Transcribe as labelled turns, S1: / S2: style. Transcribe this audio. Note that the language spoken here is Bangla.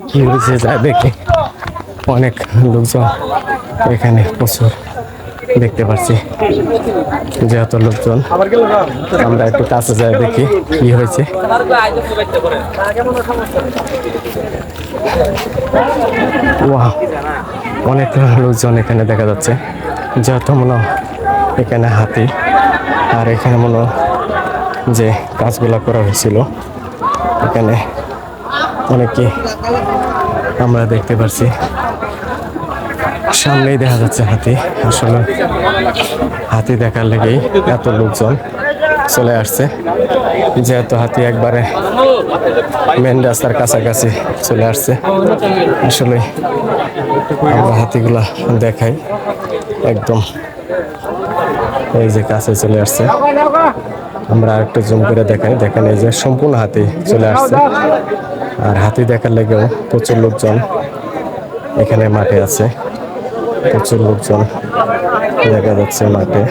S1: কি হয়েছে যা দেখি। অনেক লোকজন এখানে প্রচুর দেখতে পাচ্ছি, যেহেতু লোকজন। আমরা একটু কাছে যাই দেখি কি হয়েছে। ওয়াও, অনেক লোকজন এখানে দেখা যাচ্ছে, যেহেতু মনে হয় এখানে হাতি। আর এখানে মনে হয় যে কাজগুলা করা হয়েছিল, এখানে অনেকে আমরা দেখতে পাচ্ছি। সামনেই দেখা যাচ্ছে হাতি। আসলে হাতি দেখার লেগেই এত লোকজন চলে আসছে, যেহেতু হাতি একবারে মেন রাস্তার কাছাকাছি চলে আসছে। আসলে আমরা হাতিগুলা দেখাই, একদম এই যে কাছে চলে আসছে। আমরা একটু জুম করে দেখাই, দেখেন এই যে সম্পূর্ণ হাতি চলে আসছে। আর হাতি দেখার লেগেও প্রচুর লোকজন এখানে মাঠে আছে, প্রচুর লোকজন দেখা যাচ্ছে মাঠে।